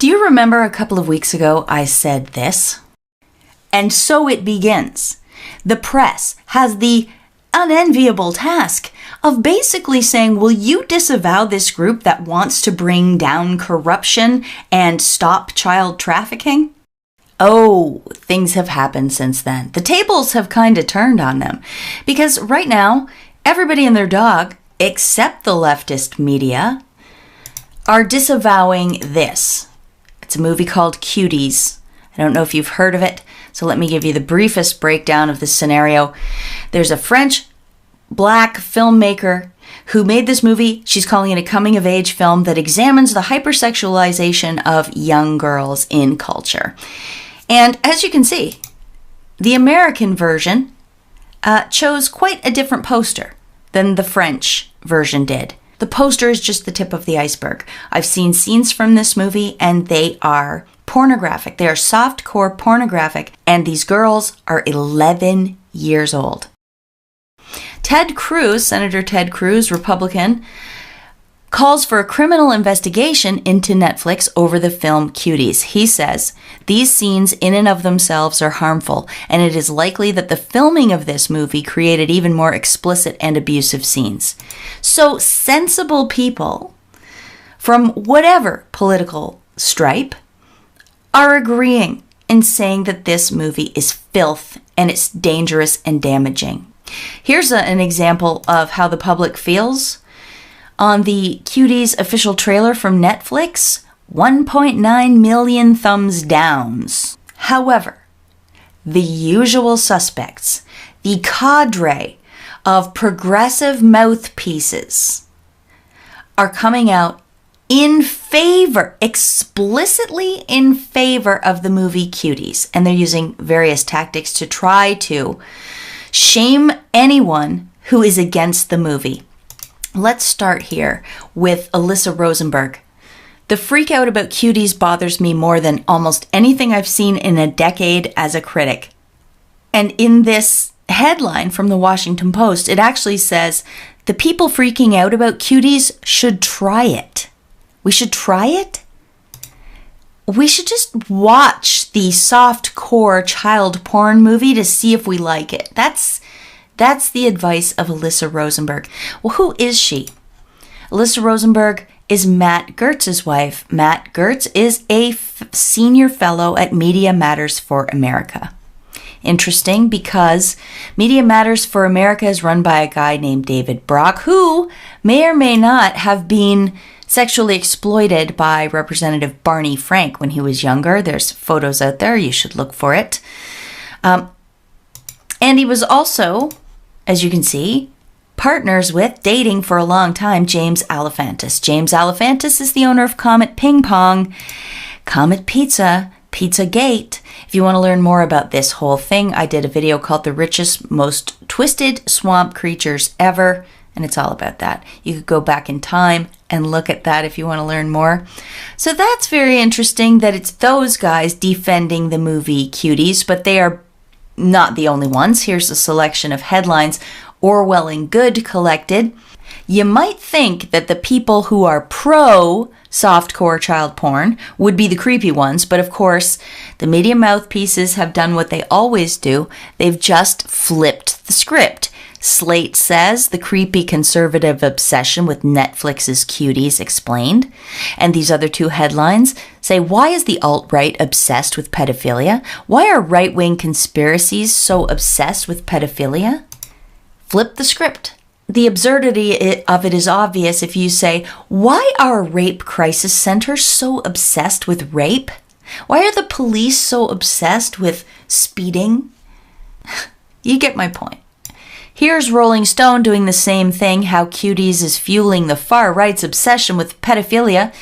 Do you remember a couple of weeks ago I said this? And so it begins. The press has the unenviable task of basically saying, will you disavow this group that wants to bring down corruption and stop child trafficking? Oh, things have happened since then. The tables have kind of turned on them because right now, everybody and their dog, except the leftist media, are disavowing this. It's a movie called Cuties. I don't know if you've heard of it, so let me give you the briefest breakdown of the scenario. There's a French black filmmaker who made this movie. She's calling it a coming-of-age film that examines the hypersexualization of young girls in culture. And as you can see, the American version chose quite a different poster than the French version did. The poster is just the tip of the iceberg. I've seen scenes from this movie and they are pornographic. They are softcore pornographic, and these girls are 11 years old. Ted Cruz, Senator Ted Cruz, Republican, calls for a criminal investigation into Netflix over the film Cuties. He says, these scenes in and of themselves are harmful, and it is likely that the filming of this movie created even more explicit and abusive scenes. So sensible people from whatever political stripe are agreeing and saying that this movie is filth and it's dangerous and damaging. Here's an example of how the public feels. On the Cuties official trailer from Netflix, 1.9 million thumbs downs. However, the usual suspects, the cadre of progressive mouthpieces, are coming out in favor, explicitly in favor of the movie Cuties. And they're using various tactics to try to shame anyone who is against the movie. Let's start here with Alyssa Rosenberg. The freak out about Cuties bothers me more than almost anything I've seen in a decade as a critic. And in this headline from the Washington Post, it actually says, the people freaking out about Cuties should try it. We should try it? We should just watch the soft-core child porn movie to see if we like it. That's the advice of Alyssa Rosenberg. Well, who is she? Alyssa Rosenberg is Matt Gertz's wife. Matt Gertz is a senior fellow at Media Matters for America. Interesting because Media Matters for America is run by a guy named David Brock, who may or may not have been sexually exploited by Representative Barney Frank when he was younger. There's photos out there. You should look for it. And he was also, as you can see, partners with, dating for a long time, James Alefantis. James Alefantis is the owner of Comet Ping Pong, Comet Pizza, Pizzagate. If you want to learn more about this whole thing, I did a video called The Richest, Most Twisted Swamp Creatures Ever, and it's all about that. You could go back in time and look at that if you want to learn more. So that's very interesting that it's those guys defending the movie Cuties, but they are not the only ones. Here's a selection of headlines Orwell and Good collected. You might think that the people who are pro softcore child porn would be the creepy ones, but of course, the media mouthpieces have done what they always do. They've just flipped the script. Slate says the creepy conservative obsession with Netflix's Cuties explained. And these other two headlines say, why is the alt-right obsessed with pedophilia? Why are right-wing conspiracies so obsessed with pedophilia? Flip the script. The absurdity of it is obvious if you say, why are rape crisis centers so obsessed with rape? Why are the police so obsessed with speeding? You get my point. Here's Rolling Stone doing the same thing, how Cuties is fueling the far right's obsession with pedophilia.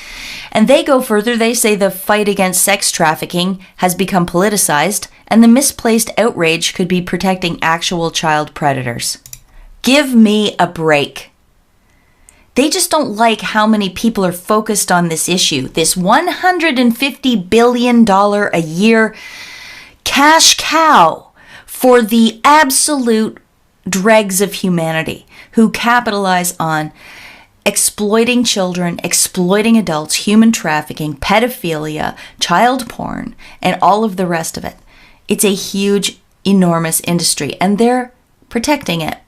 And they go further, they say the fight against sex trafficking has become politicized, and the misplaced outrage could be protecting actual child predators. Give me a break. They just don't like how many people are focused on this issue, this $150 billion a year cash cow for the absolute dregs of humanity who capitalize on exploiting children, exploiting adults, human trafficking, pedophilia, child porn, and all of the rest of it. It's a huge, enormous industry, and they're protecting it.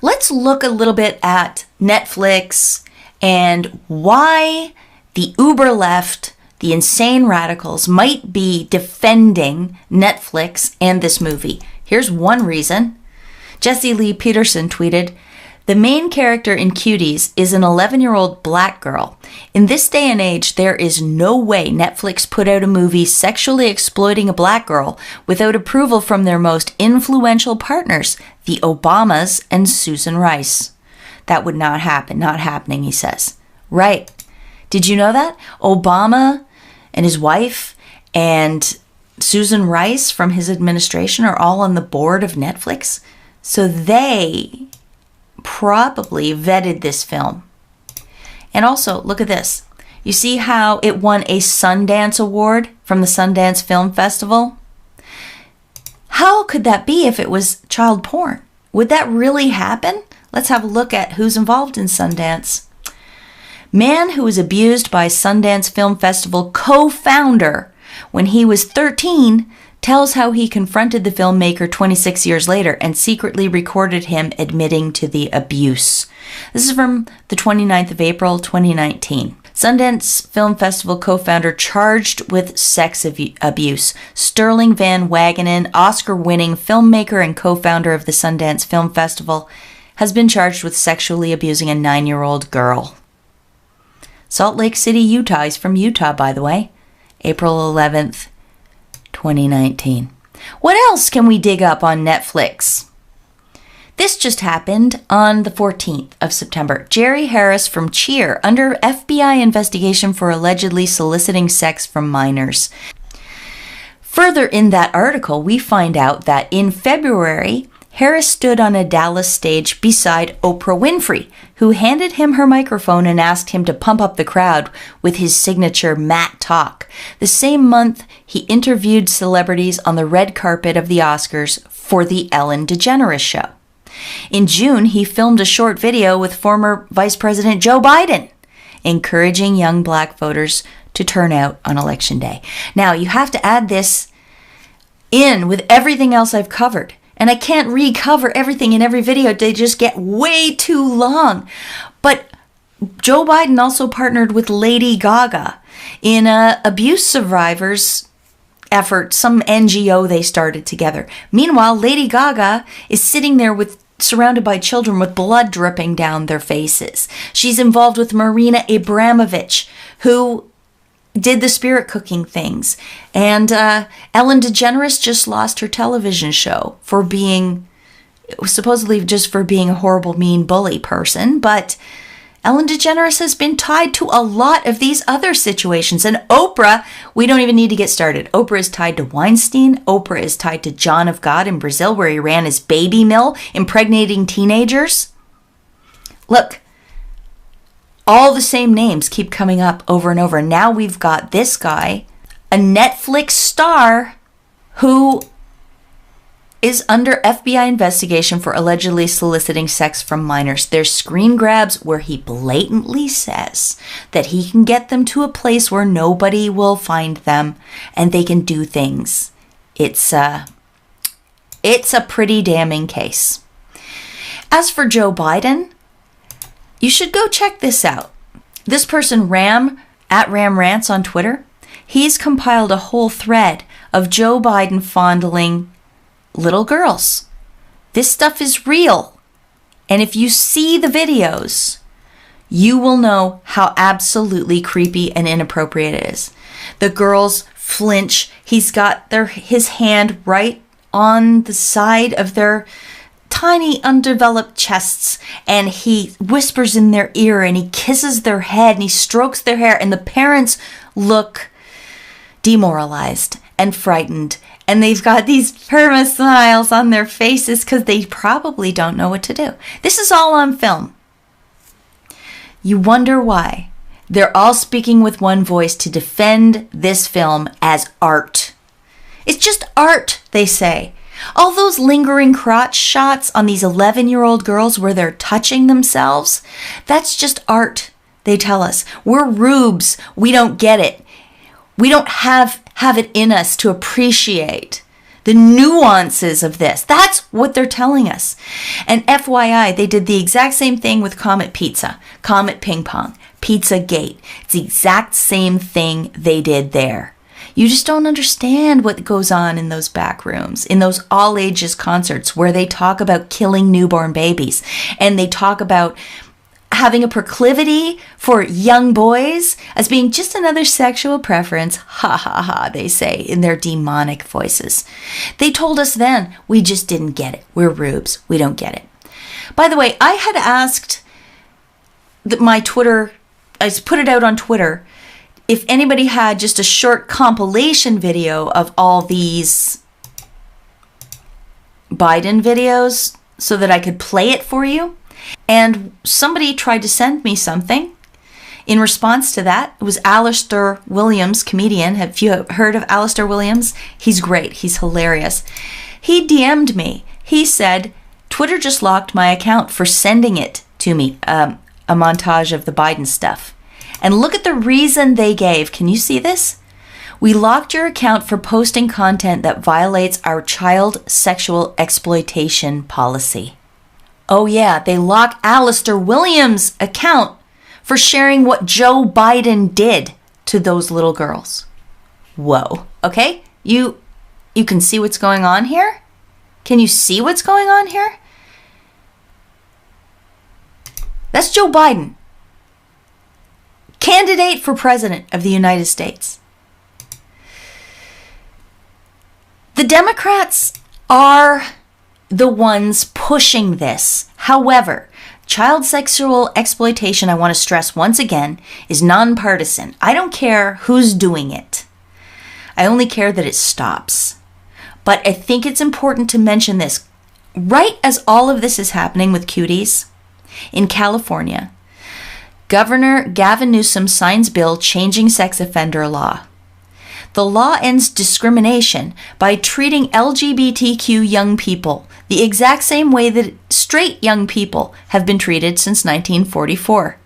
Let's look a little bit at Netflix and why the uber left, the insane radicals, might be defending Netflix and this movie. Here's one reason. Jesse Lee Peterson tweeted, "The main character in Cuties is an 11-year-old black girl. In this day and age, there is no way Netflix put out a movie sexually exploiting a black girl without approval from their most influential partners, the Obamas and Susan Rice. That would not happen. Not happening," he says. Right. Did you know that? Obama and his wife and Susan Rice from his administration are all on the board of Netflix. So they probably vetted this film. And also, look at this. You see how it won a Sundance Award from the Sundance Film Festival? How could that be if it was child porn? Would that really happen? Let's have a look at who's involved in Sundance. Man who was abused by Sundance Film Festival co-founder when he was 13 tells how he confronted the filmmaker 26 years later and secretly recorded him admitting to the abuse. This is from the 29th of April, 2019. Sundance Film Festival co-founder charged with sex abuse. Sterling Van Wagenen, Oscar-winning filmmaker and co-founder of the Sundance Film Festival, has been charged with sexually abusing a 9-year-old girl. Salt Lake City, Utah. He's from Utah, by the way. April 11th, 2019. What else can we dig up on Netflix? This just happened on the 14th of September. Jerry Harris from Cheer under FBI investigation for allegedly soliciting sex from minors. Further in that article, we find out that in February, Harris stood on a Dallas stage beside Oprah Winfrey, who handed him her microphone and asked him to pump up the crowd with his signature Matt talk. The same month, he interviewed celebrities on the red carpet of the Oscars for the Ellen DeGeneres Show. In June, he filmed a short video with former Vice President Joe Biden, encouraging young black voters to turn out on Election Day. Now, you have to add this in with everything else I've covered. And I can't recover everything in every video. They just get way too long. But Joe Biden also partnered with Lady Gaga in a abuse survivors effort, some NGO they started together. Meanwhile, Lady Gaga is sitting there surrounded by children with blood dripping down their faces. She's involved with Marina Abramovich, who did the spirit cooking things. And Ellen DeGeneres just lost her television show for supposedly just for being a horrible, mean bully person. But Ellen DeGeneres has been tied to a lot of these other situations. And Oprah, we don't even need to get started. Oprah is tied to Weinstein. Oprah is tied to John of God in Brazil, where he ran his baby mill, impregnating teenagers. Look, all the same names keep coming up over and over. Now we've got this guy, a Netflix star, who is under FBI investigation for allegedly soliciting sex from minors. There's screen grabs where he blatantly says that he can get them to a place where nobody will find them and they can do things. It's a pretty damning case. As for Joe Biden, you should go check this out. This person, Ram Rants on Twitter, he's compiled a whole thread of Joe Biden fondling little girls. This stuff is real. And if you see the videos, you will know how absolutely creepy and inappropriate it is. The girls flinch. He's got his hand right on the side of their tiny undeveloped chests, and he whispers in their ear and he kisses their head and he strokes their hair, and the parents look demoralized and frightened, and they've got these perma smiles on their faces because they probably don't know what to do. This is all on film. You wonder why. They're all speaking with one voice to defend this film as art. It's just art, they say. All those lingering crotch shots on these 11-year-old girls where they're touching themselves, that's just art, they tell us. We're rubes. We don't get it. We don't have it in us to appreciate the nuances of this. That's what they're telling us. And FYI, they did the exact same thing with Comet Pizza, Comet Ping Pong, Pizzagate. It's the exact same thing they did there. You just don't understand what goes on in those back rooms, in those all ages concerts where they talk about killing newborn babies and they talk about having a proclivity for young boys as being just another sexual preference. Ha ha ha, they say in their demonic voices. They told us then, we just didn't get it. We're rubes. We don't get it. By the way, I had asked my Twitter, I put it out on Twitter, if anybody had just a short compilation video of all these Biden videos so that I could play it for you. And somebody tried to send me something in response to that. It was Alistair Williams, comedian. Have you heard of Alistair Williams? He's great. He's hilarious. He DM'd me. He said, Twitter just locked my account for sending it to me, a montage of the Biden stuff. And look at the reason they gave. Can you see this? We locked your account for posting content that violates our child sexual exploitation policy. Oh yeah, they lock Alistair Williams' account for sharing what Joe Biden did to those little girls. Whoa. Okay? You can see what's going on here? Can you see what's going on here? That's Joe Biden, candidate for president of the United States. The Democrats are the ones pushing this. However, child sexual exploitation, I want to stress once again, is nonpartisan. I don't care who's doing it. I only care that it stops. But I think it's important to mention this. Right as all of this is happening with cuties in California, Governor Gavin Newsom signs bill changing sex offender law. The law ends discrimination by treating LGBTQ young people the exact same way that straight young people have been treated since 1944.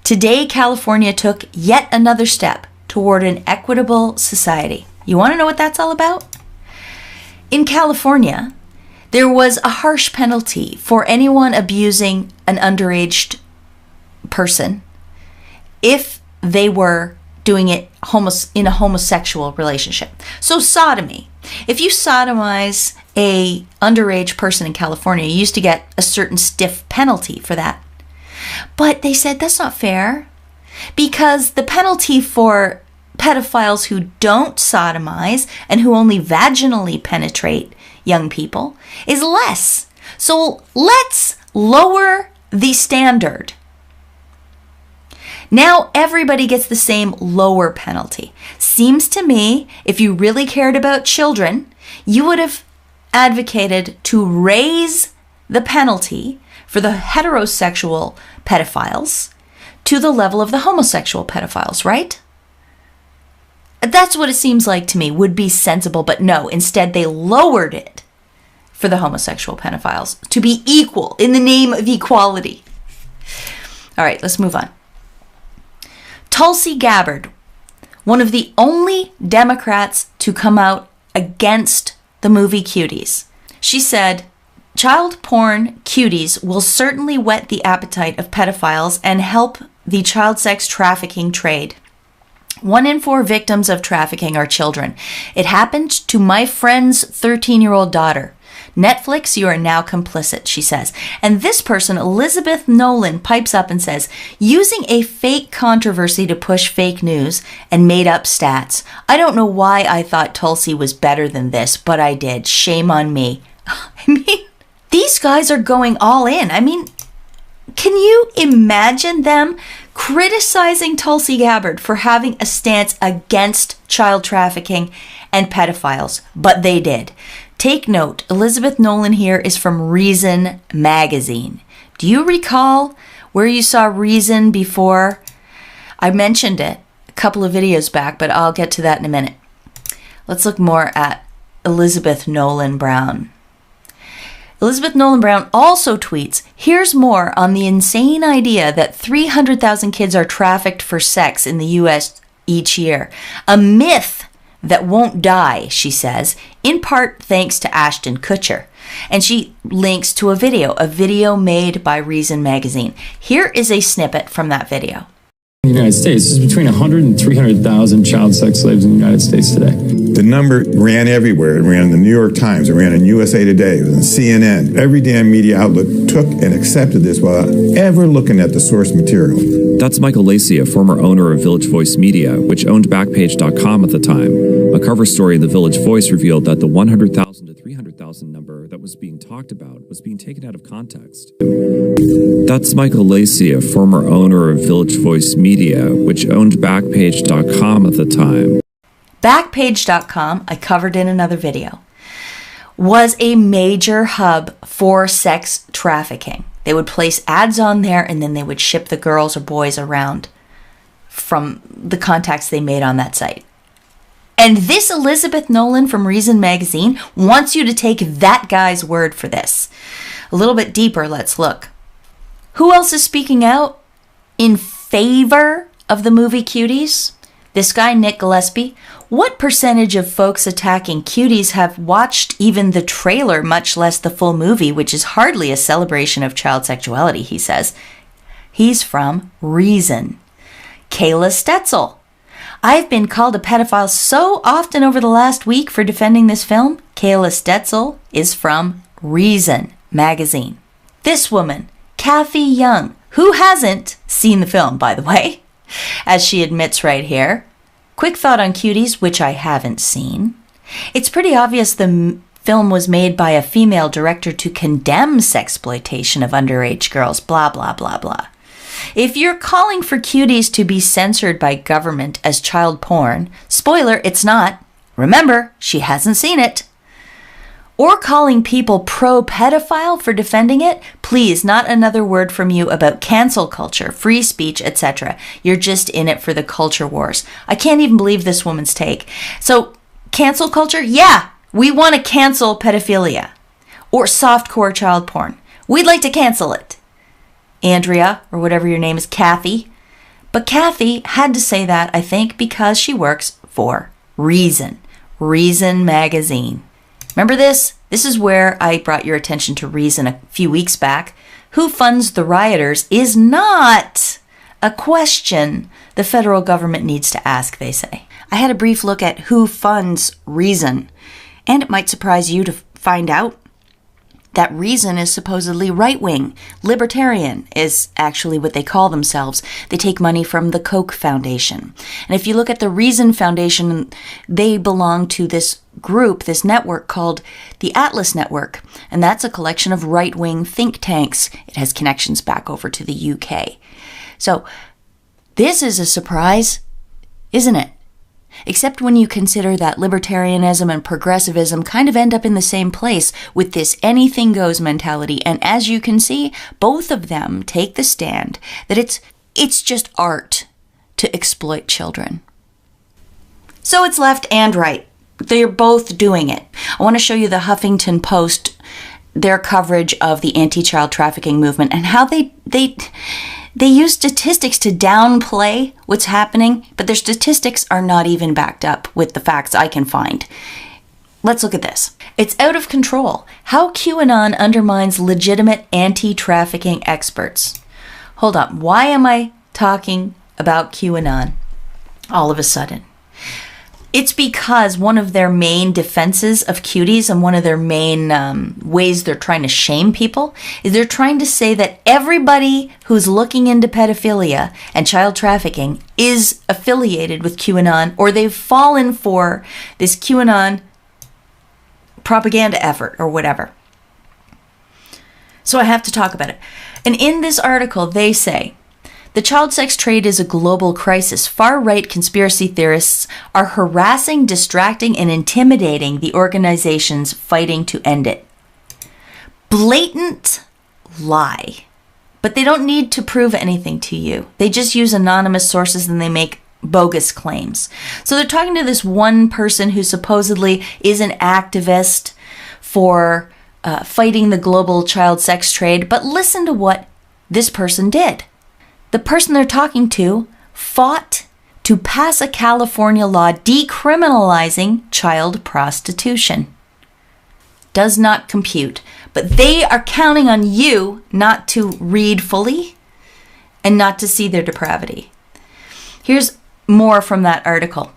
Today, California took yet another step toward an equitable society. You want to know what that's all about? In California, there was a harsh penalty for anyone abusing an underage person if they were doing it in a homosexual relationship. So sodomy. If you sodomize a underage person in California, you used to get a certain stiff penalty for that. But they said that's not fair because the penalty for pedophiles who don't sodomize and who only vaginally penetrate young people is less. So let's lower the standard. Now everybody gets the same lower penalty. Seems to me, if you really cared about children, you would have advocated to raise the penalty for the heterosexual pedophiles to the level of the homosexual pedophiles, right? That's what it seems like to me would be sensible, but no, instead they lowered it for the homosexual pedophiles to be equal in the name of equality. All right, let's move on. Tulsi Gabbard, one of the only Democrats to come out against the movie Cuties. She said, child porn cuties will certainly whet the appetite of pedophiles and help the child sex trafficking trade. 1 in 4 victims of trafficking are children. It happened to my friend's 13-year-old daughter. Netflix, you are now complicit, she says. And this person, Elizabeth Nolan, pipes up and says, using a fake controversy to push fake news and made up stats. I don't know why I thought Tulsi was better than this, but I did. Shame on me. I mean, these guys are going all in. I mean, can you imagine them criticizing Tulsi Gabbard for having a stance against child trafficking and pedophiles? But they did. Take note, Elizabeth Nolan here is from Reason magazine. Do you recall where you saw Reason before? I mentioned it a couple of videos back, but I'll get to that in a minute. Let's look more at Elizabeth Nolan Brown. Elizabeth Nolan Brown also tweets, here's more on the insane idea that 300,000 kids are trafficked for sex in the U.S. each year. A myth that won't die, she says, in part thanks to Ashton Kutcher. And she links to a video made by Reason Magazine. Here is a snippet from that video. In the United States, there's between 100 and 300,000 child sex slaves in the United States today. The number ran everywhere. It ran in the New York Times. It ran in USA Today. It was on CNN. Every damn media outlet took and accepted this without ever looking at the source material. That's Michael Lacey, a former owner of Village Voice Media, which owned Backpage.com at the time. A cover story in the Village Voice revealed that the 100,000 to 300,000 number that was being talked about was being taken out of context. That's Michael Lacey, a former owner of Village Voice Media, which owned Backpage.com at the time. Backpage.com, I covered in another video, was a major hub for sex trafficking. They would place ads on there and then they would ship the girls or boys around from the contacts they made on that site. And this Elizabeth Nolan from Reason Magazine wants you to take that guy's word for this. A little bit deeper, let's look. Who else is speaking out in favor of the movie Cuties? This guy, Nick Gillespie. What percentage of folks attacking Cuties have watched even the trailer, much less the full movie, which is hardly a celebration of child sexuality, he says. He's from Reason. Kayla Stetzel. I've been called a pedophile so often over the last week for defending this film. Kayla Stetzel is from Reason Magazine. This woman, Kathy Young, who hasn't seen the film, by the way, as she admits right here. Quick thought on Cuties, which I haven't seen. It's pretty obvious the film was made by a female director to condemn sexploitation of underage girls, blah, blah, blah, blah. If you're calling for Cuties to be censored by government as child porn, spoiler, it's not. Remember, she hasn't seen it. Or calling people pro-pedophile for defending it, please, not another word from you about cancel culture, free speech, etc. You're just in it for the culture wars. I can't even believe this woman's take. So, cancel culture? Yeah, we want to cancel pedophilia or softcore child porn. We'd like to cancel it. Andrea, or whatever your name is, Kathy. But Kathy had to say that, I think, because she works for Reason. Reason Magazine. Remember this? This is where I brought your attention to Reason a few weeks back. Who funds the rioters is not a question the federal government needs to ask, they say. I had a brief look at who funds Reason, and it might surprise you to find out that Reason is supposedly right-wing. Libertarian is actually what they call themselves. They take money from the Koch Foundation. And if you look at the Reason Foundation, they belong to this group, this network called the Atlas Network. And that's a collection of right-wing think tanks. It has connections back over to the UK. So this is a surprise, isn't it? Except when you consider that libertarianism and progressivism kind of end up in the same place with this anything goes mentality. And as you can see, both of them take the stand that it's just art to exploit children. So it's left and right. They're both doing it. I want to show you the Huffington Post, their coverage of the anti-child trafficking movement and how they use statistics to downplay what's happening, but their statistics are not even backed up with the facts I can find. Let's look at this. It's out of control. How QAnon undermines legitimate anti-trafficking experts. Hold up. Why am I talking about QAnon all of a sudden? It's because one of their main defenses of Cuties and one of their main ways they're trying to shame people is they're trying to say that everybody who's looking into pedophilia and child trafficking is affiliated with QAnon, or they've fallen for this QAnon propaganda effort or whatever. So I have to talk about it. And in this article, they say, the child sex trade is a global crisis. Far-right conspiracy theorists are harassing, distracting, and intimidating the organizations fighting to end it. Blatant lie. But they don't need to prove anything to you. They just use anonymous sources and they make bogus claims. So they're talking to this one person who supposedly is an activist for fighting the global child sex trade, but listen to what this person did. The person they're talking to fought to pass a California law decriminalizing child prostitution. Does not compute, but they are counting on you not to read fully and not to see their depravity. Here's more from that article.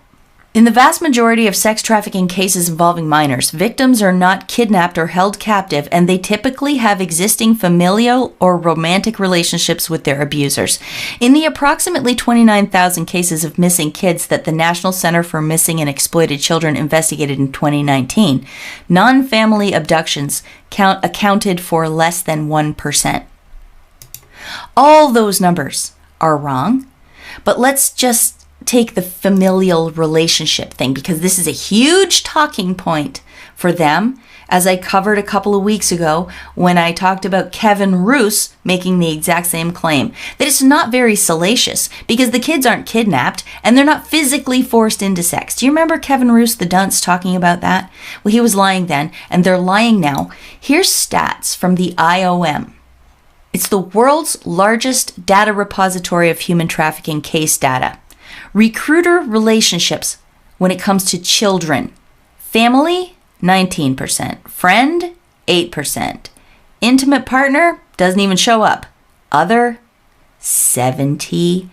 In the vast majority of sex trafficking cases involving minors, victims are not kidnapped or held captive, and they typically have existing familial or romantic relationships with their abusers. In the approximately 29,000 cases of missing kids that the National Center for Missing and Exploited Children investigated in 2019, non-family abductions accounted for less than 1%. All those numbers are wrong, but let's just take the familial relationship thing, because this is a huge talking point for them, as I covered a couple of weeks ago when I talked about Kevin Roose making the exact same claim, that it's not very salacious because the kids aren't kidnapped and they're not physically forced into sex. Do you remember Kevin Roose, the dunce, talking about that? Well, he was lying then, and they're lying now. Here's stats from the IOM. It's the world's largest data repository of human trafficking case data. Recruiter relationships when it comes to children. Family, 19%. Friend, 8%. Intimate partner, doesn't even show up. Other, 73%.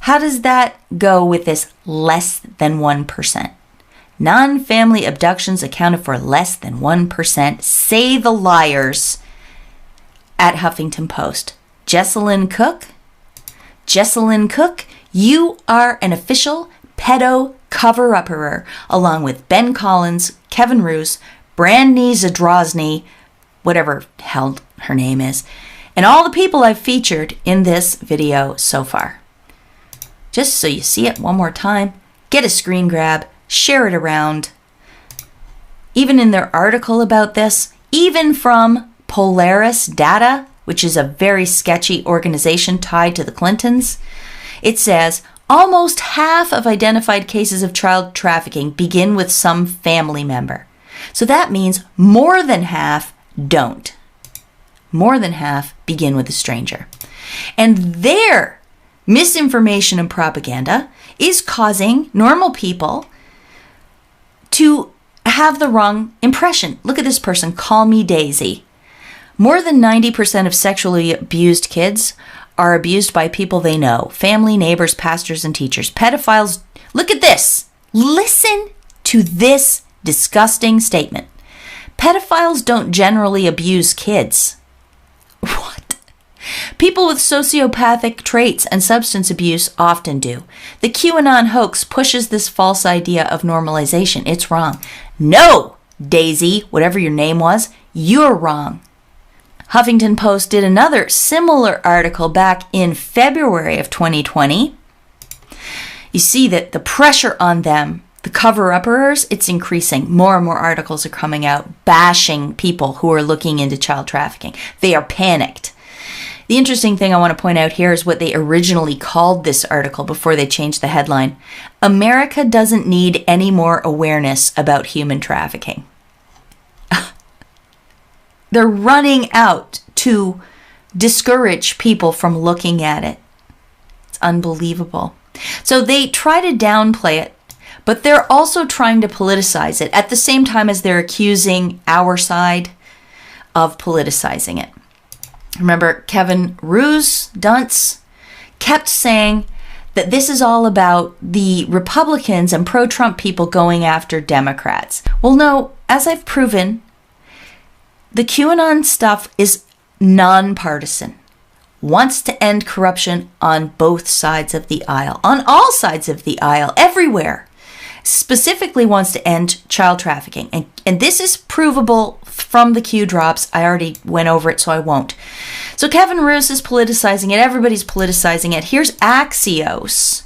How does that go with this less than 1%? Non-family abductions accounted for less than 1%, say the liars at Huffington Post. Jessalyn Cook, you are an official pedo cover-upperer, along with Ben Collins, Kevin Roose, Brandy Zadrozny, whatever hell her name is, and all the people I've featured in this video so far. Just so you see it one more time, get a screen grab, share it around. Even in their article about this, even from Polaris Data, which is a very sketchy organization tied to the Clintons, it says almost half of identified cases of child trafficking begin with some family member. So that means more than half don't. More than half begin with a stranger. And their misinformation and propaganda is causing normal people to have the wrong impression. Look at this person, Call Me Daisy. More than 90% of sexually abused kids are abused by people they know, family, neighbors, pastors, and teachers. Pedophiles, look at this. Listen to this disgusting statement. Pedophiles don't generally abuse kids. What? People with sociopathic traits and substance abuse often do. The QAnon hoax pushes this false idea of normalization. It's wrong. No, Daisy, whatever your name was, you're wrong. Huffington Post did another similar article back in February of 2020. You see that the pressure on them, the cover-uppers, it's increasing. More and more articles are coming out bashing people who are looking into child trafficking. They are panicked. The interesting thing I want to point out here is what they originally called this article before they changed the headline. America doesn't need any more awareness about human trafficking. They're running out to discourage people from looking at it. It's unbelievable. So they try to downplay it, but they're also trying to politicize it at the same time as they're accusing our side of politicizing it. Remember, Kevin Roose, dunce, kept saying that this is all about the Republicans and pro-Trump people going after Democrats. Well, no, as I've proven, the QAnon stuff is nonpartisan. Wants to end corruption on both sides of the aisle, on all sides of the aisle, everywhere. Specifically wants to end child trafficking. And this is provable from the Q drops. I already went over it, so I won't. So Kevin Roose is politicizing it. Everybody's politicizing it. Here's Axios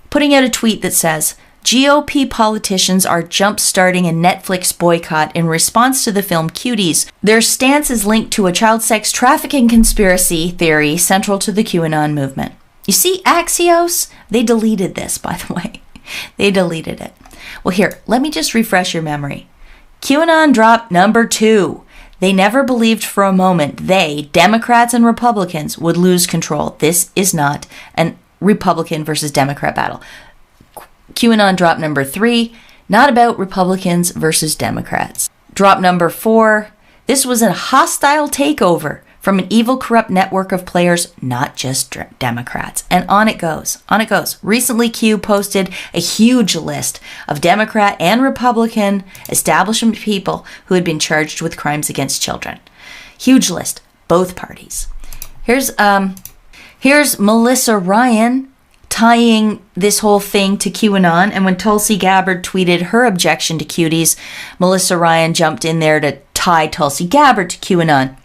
putting out a tweet that says, GOP politicians are jump-starting a Netflix boycott in response to the film Cuties. Their stance is linked to a child sex trafficking conspiracy theory central to the QAnon movement. You see, Axios, they deleted this, by the way. They deleted it. Well, here, let me just refresh your memory. QAnon dropped number 2. They never believed for a moment they, Democrats and Republicans, would lose control. This is not a Republican versus Democrat battle. QAnon drop number 3, not about Republicans versus Democrats. Drop number 4, this was a hostile takeover from an evil, corrupt network of players, not just Democrats. And on it goes. On it goes. Recently, Q posted a huge list of Democrat and Republican establishment people who had been charged with crimes against children. Huge list. Both parties. Here's Melissa Ryan tying this whole thing to QAnon. And when Tulsi Gabbard tweeted her objection to cuties, Melissa Ryan jumped in there to tie Tulsi Gabbard to QAnon.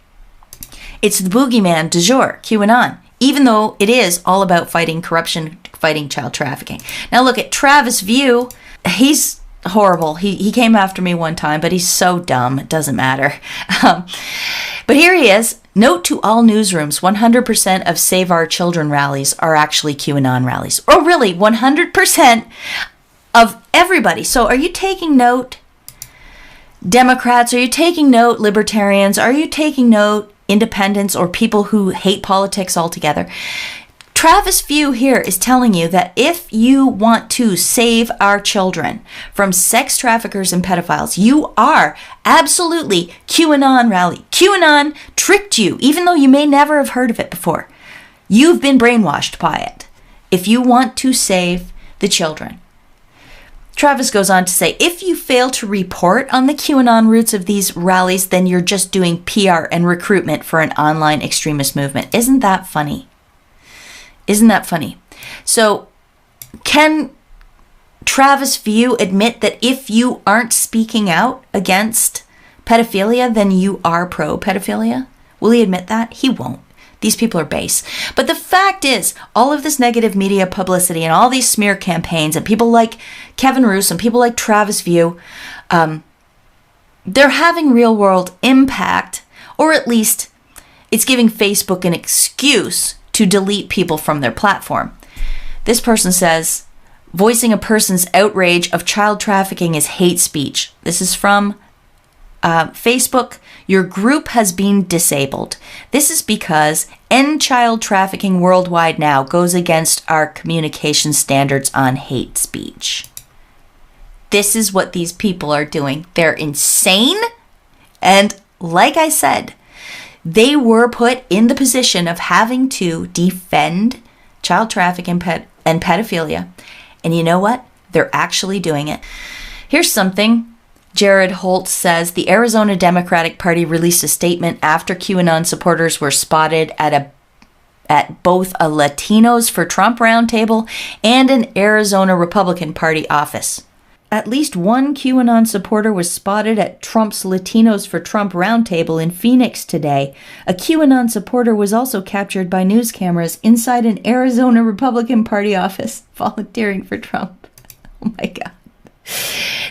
It's the boogeyman du jour, QAnon, even though it is all about fighting corruption, fighting child trafficking. Now look at Travis View. He's horrible. He came after me one time, but he's so dumb. It doesn't matter. But here he is. Note to all newsrooms, 100% of Save Our Children rallies are actually QAnon rallies. Or really, 100% of everybody. So are you taking note, Democrats? Are you taking note, libertarians? Are you taking note, independents, or people who hate politics altogether? Travis View here is telling you that if you want to save our children from sex traffickers and pedophiles, you are absolutely QAnon rally. QAnon tricked you, even though you may never have heard of it before. You've been brainwashed by it. If you want to save the children. Travis goes on to say, if you fail to report on the QAnon roots of these rallies, then you're just doing PR and recruitment for an online extremist movement. Isn't that funny? Isn't that funny? So, can Travis View admit that if you aren't speaking out against pedophilia, then you are pro-pedophilia? Will he admit that? He won't. These people are base. But the fact is, all of this negative media publicity and all these smear campaigns and people like Kevin Roose and people like Travis View, they're having real world impact, or at least it's giving Facebook an excuse to delete people from their platform. This person says, voicing a person's outrage of child trafficking is hate speech. This is from Facebook. Your group has been disabled. This is because End Child Trafficking Worldwide Now goes against our communication standards on hate speech. This is what these people are doing. They're insane. And like I said, they were put in the position of having to defend child trafficking and pedophilia. And you know what? They're actually doing it. Here's something. Jared Holt says the Arizona Democratic Party released a statement after QAnon supporters were spotted at both a Latinos for Trump roundtable and an Arizona Republican Party office. At least one QAnon supporter was spotted at Trump's Latinos for Trump roundtable in Phoenix today. A QAnon supporter was also captured by news cameras inside an Arizona Republican Party office volunteering for Trump. Oh my God.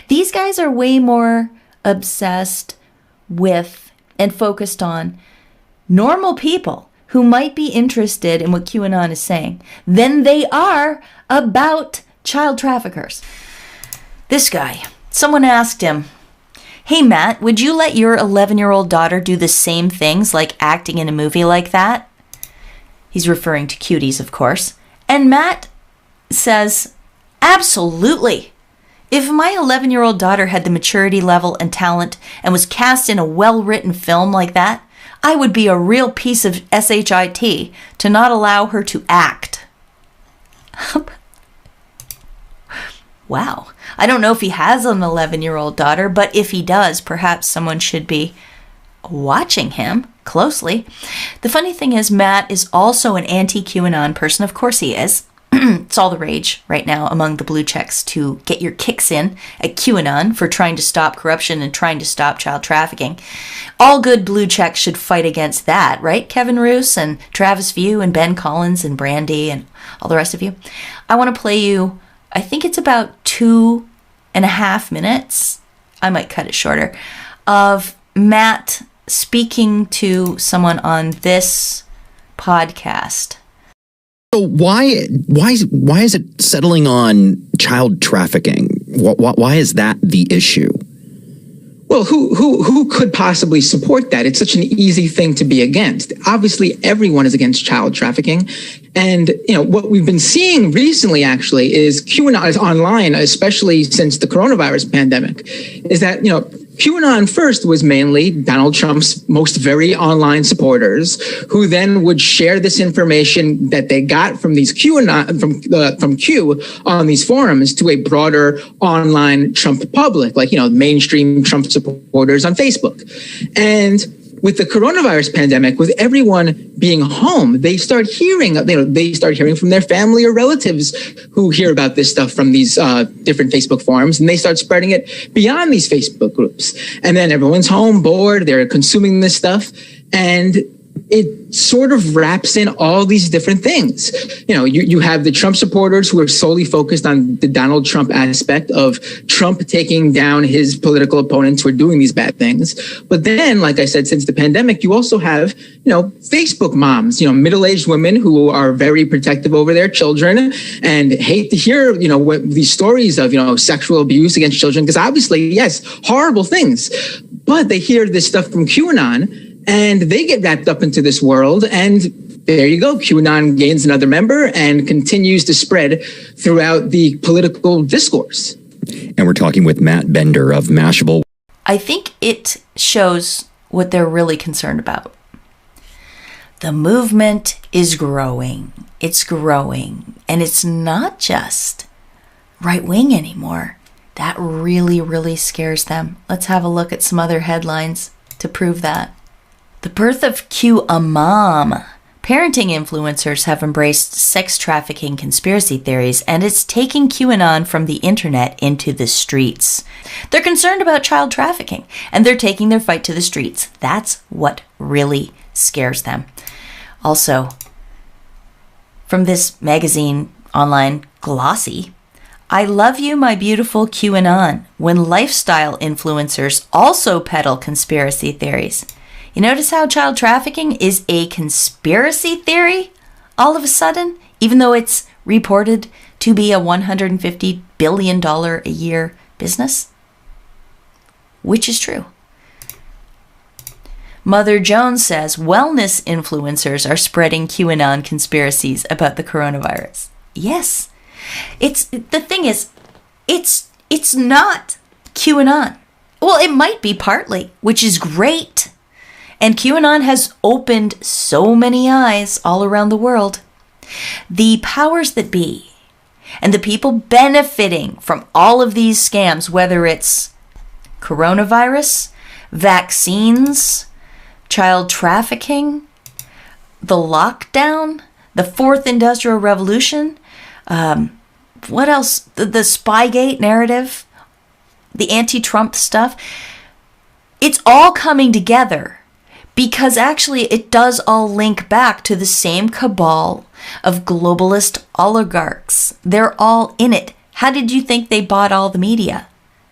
These guys are way more obsessed with and focused on normal people who might be interested in what QAnon is saying than they are about child traffickers. This guy, someone asked him, hey Matt, would you let your 11-year-old daughter do the same things like acting in a movie like that? He's referring to Cuties, of course. And Matt says, absolutely. If my 11-year-old daughter had the maturity level and talent and was cast in a well-written film like that, I would be a real piece of shit to not allow her to act. Wow. I don't know if he has an 11-year-old daughter, but if he does, perhaps someone should be watching him closely. The funny thing is, Matt is also an anti-QAnon person. Of course he is. It's all the rage right now among the blue checks to get your kicks in at QAnon for trying to stop corruption and trying to stop child trafficking. All good blue checks should fight against that, right? Kevin Roose and Travis View and Ben Collins and Brandy and all the rest of you. I want to play you, I think it's about 2.5 minutes, I might cut it shorter, of Matt speaking to someone on this podcast. So why is it settling on child trafficking? Why is that the issue? Well, who could possibly support that? It's such an easy thing to be against. Obviously, everyone is against child trafficking. And, what we've been seeing recently, actually, is QAnon is online, especially since the coronavirus pandemic, is that, QAnon first was mainly Donald Trump's most very online supporters, who then would share this information that they got from these QAnon from Q on these forums to a broader online Trump public, like mainstream Trump supporters on Facebook. And with the coronavirus pandemic, with everyone being home, they start hearing from their family or relatives who hear about this stuff from these different Facebook forums, and they start spreading it beyond these Facebook groups. And then everyone's home, bored, they're consuming this stuff, and it sort of wraps in all these different things. You have the Trump supporters who are solely focused on the Donald Trump aspect of Trump taking down his political opponents who are doing these bad things. But then, like I said, since the pandemic, you also have, Facebook moms, middle-aged women who are very protective over their children and hate to hear, these stories of, sexual abuse against children, because obviously, yes, horrible things. But they hear this stuff from QAnon, and they get wrapped up into this world, and there you go. QAnon gains another member and continues to spread throughout the political discourse. And we're talking with Matt Bender of Mashable. I think it shows what they're really concerned about. The movement is growing. It's growing. And it's not just right-wing anymore. That really, really scares them. Let's have a look at some other headlines to prove that. The birth of QAmom. Parenting influencers have embraced sex trafficking conspiracy theories, and it's taking QAnon from the internet into the streets. They're concerned about child trafficking, and they're taking their fight to the streets. That's what really scares them. Also, from this magazine online, Glossy, I love you, my beautiful QAnon, when lifestyle influencers also peddle conspiracy theories. You notice how child trafficking is a conspiracy theory all of a sudden, even though it's reported to be a $150 billion a year business? Which is true. Mother Jones says wellness influencers are spreading QAnon conspiracies about the coronavirus. Yes. The thing is, it's not QAnon. Well, it might be partly, which is great. And QAnon has opened so many eyes all around the world. The powers that be and the people benefiting from all of these scams, whether it's coronavirus, vaccines, child trafficking, the lockdown, the fourth industrial revolution, what else? The Spygate narrative, the anti-Trump stuff. It's all coming together. Because actually it does all link back to the same cabal of globalist oligarchs. They're all in it. How did you think they bought all the media?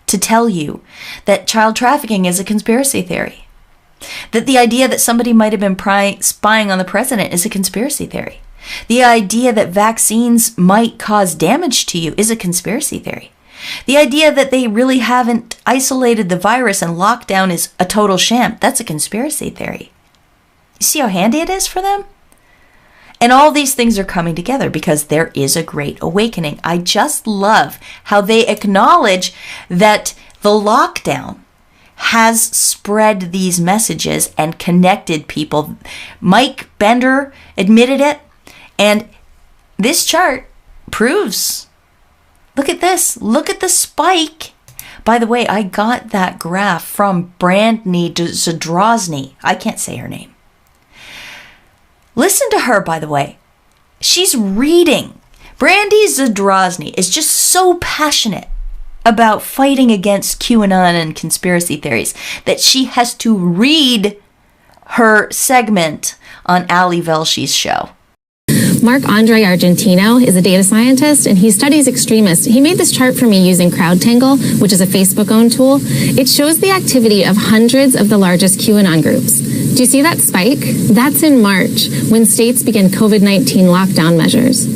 To tell you that child trafficking is a conspiracy theory. That the idea that somebody might have been spying on the president is a conspiracy theory. The idea that vaccines might cause damage to you is a conspiracy theory. The idea that they really haven't isolated the virus and lockdown is a total sham, that's a conspiracy theory. You see how handy it is for them? And all these things are coming together because there is a great awakening. I just love how they acknowledge that the lockdown has spread these messages and connected people. Mike Bender admitted it, and this chart proves. Look at this. Look at the spike. By the way, I got that graph from Brandney Zadrozny. I can't say her name. Listen to her, by the way. She's reading. Brandy Zadrozny is just so passionate about fighting against QAnon and conspiracy theories that she has to read her segment on Ali Velshi's show. Marc-Andre Argentino is a data scientist, and he studies extremists. He made this chart for me using CrowdTangle, which is a Facebook-owned tool. It shows the activity of hundreds of the largest QAnon groups. Do you see that spike? That's in March, when states began COVID-19 lockdown measures.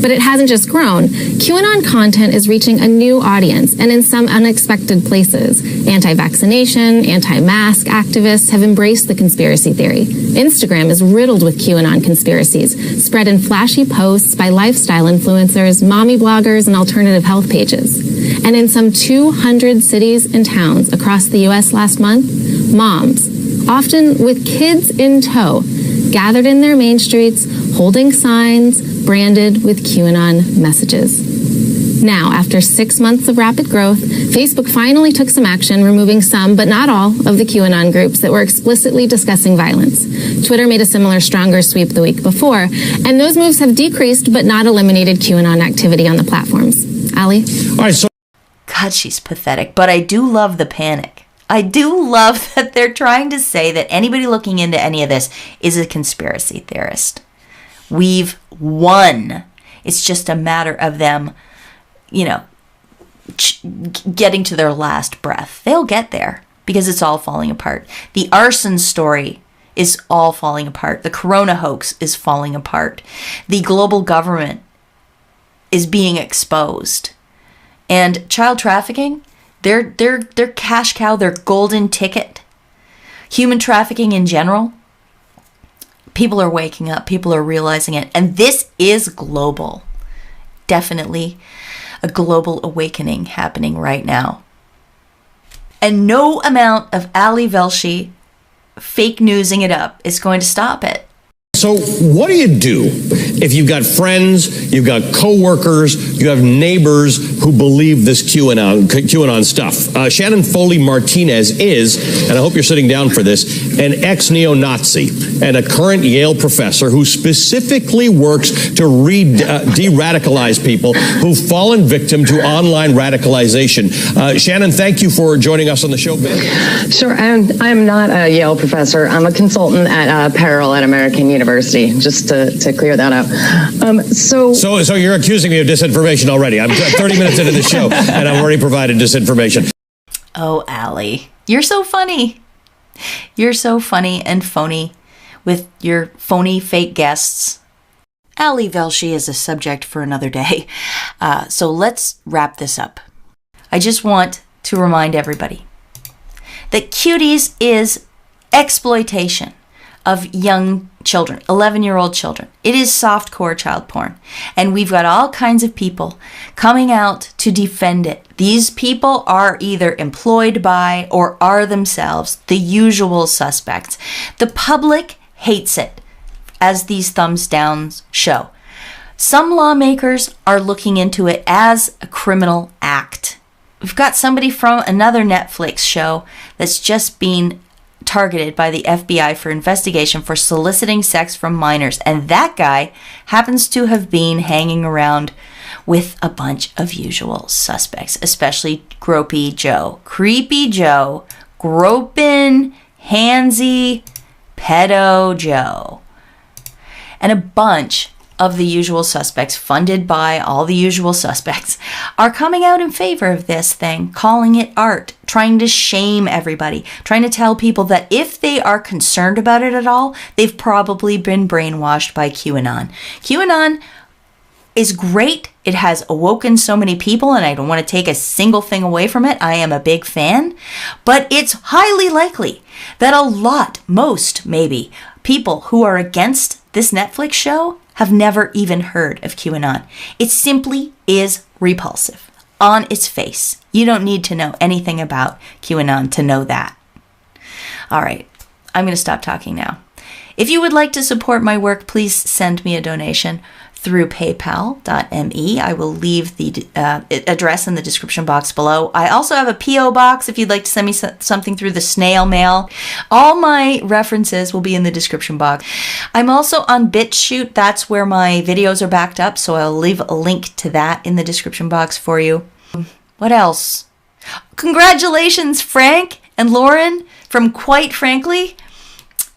But it hasn't just grown. QAnon content is reaching a new audience, and in some unexpected places. Anti-vaccination, anti-mask activists have embraced the conspiracy theory. Instagram is riddled with QAnon conspiracies, spread in flashy posts by lifestyle influencers, mommy bloggers, and alternative health pages. And in some 200 cities and towns across the U.S. last month, moms, often with kids in tow, gathered in their main streets, holding signs branded with QAnon messages. Now, after 6 months of rapid growth, Facebook finally took some action, removing some, but not all, of the QAnon groups that were explicitly discussing violence. Twitter made a similar, stronger sweep the week before, and those moves have decreased but not eliminated QAnon activity on the platforms. Ali? All right, so God, she's pathetic, but I do love the panic. I do love that they're trying to say that anybody looking into any of this is a conspiracy theorist. We've won. It's just a matter of them, getting to their last breath. They'll get there because it's all falling apart. The arson story is all falling apart. The corona hoax is falling apart. The global government is being exposed. And child trafficking, their cash cow, their golden ticket. Human trafficking in general. People are waking up. People are realizing it. And this is global. Definitely a global awakening happening right now. And no amount of Ali Velshi fake newsing it up is going to stop it. So what do you do if you've got friends, you've got coworkers, you have neighbors who believe this QAnon stuff? Shannon Foley Martinez is, and I hope you're sitting down for this, an ex-neo-Nazi and a current Yale professor who specifically works to de-radicalize people who've fallen victim to online radicalization. Shannon, thank you for joining us on the show. Sure. I'm not a Yale professor. I'm a consultant at Peril at American University, just to clear that out. So you're accusing me of disinformation already. I'm 30 minutes into the show, and I've already provided disinformation. Oh, Ali, you're so funny. You're so funny and phony with your phony fake guests. Ali Velshi is a subject for another day. So let's wrap this up. I just want to remind everybody that Cuties is exploitation of young children, 11-year-old children. It is softcore child porn. And we've got all kinds of people coming out to defend it. These people are either employed by or are themselves the usual suspects. The public hates it, as these thumbs downs show. Some lawmakers are looking into it as a criminal act. We've got somebody from another Netflix show that's just been targeted by the FBI for investigation for soliciting sex from minors. And that guy happens to have been hanging around with a bunch of usual suspects, especially Gropey Joe. Creepy Joe. Gropin', handsy, pedo Joe. And a bunch of the usual suspects, funded by all the usual suspects, are coming out in favor of this thing, calling it art, trying to shame everybody, trying to tell people that if they are concerned about it at all, they've probably been brainwashed by QAnon. QAnon is great. It has awoken so many people, and I don't want to take a single thing away from it. I am a big fan. But it's highly likely that most maybe, people who are against this Netflix show have never even heard of QAnon. It simply is repulsive on its face. You don't need to know anything about QAnon to know that. All right, I'm going to stop talking now. If you would like to support my work, please send me a donation through paypal.me. I will leave the address in the description box below. I also have a P.O. box if you'd like to send me something through the snail mail. All my references will be in the description box. I'm also on BitChute. That's where my videos are backed up, so I'll leave a link to that in the description box for you. What else? Congratulations, Frank and Lauren from Quite Frankly.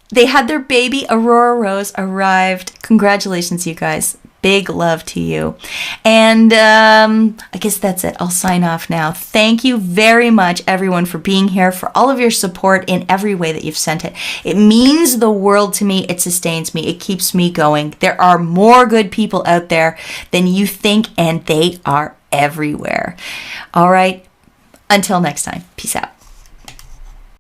They had their baby, Aurora Rose, arrived. Congratulations, you guys. Big love to you. And I guess that's it. I'll sign off now. Thank you very much, everyone, for being here, for all of your support in every way that you've sent it. It means the world to me. It sustains me. It keeps me going. There are more good people out there than you think, and they are everywhere. All right. Until next time. Peace out.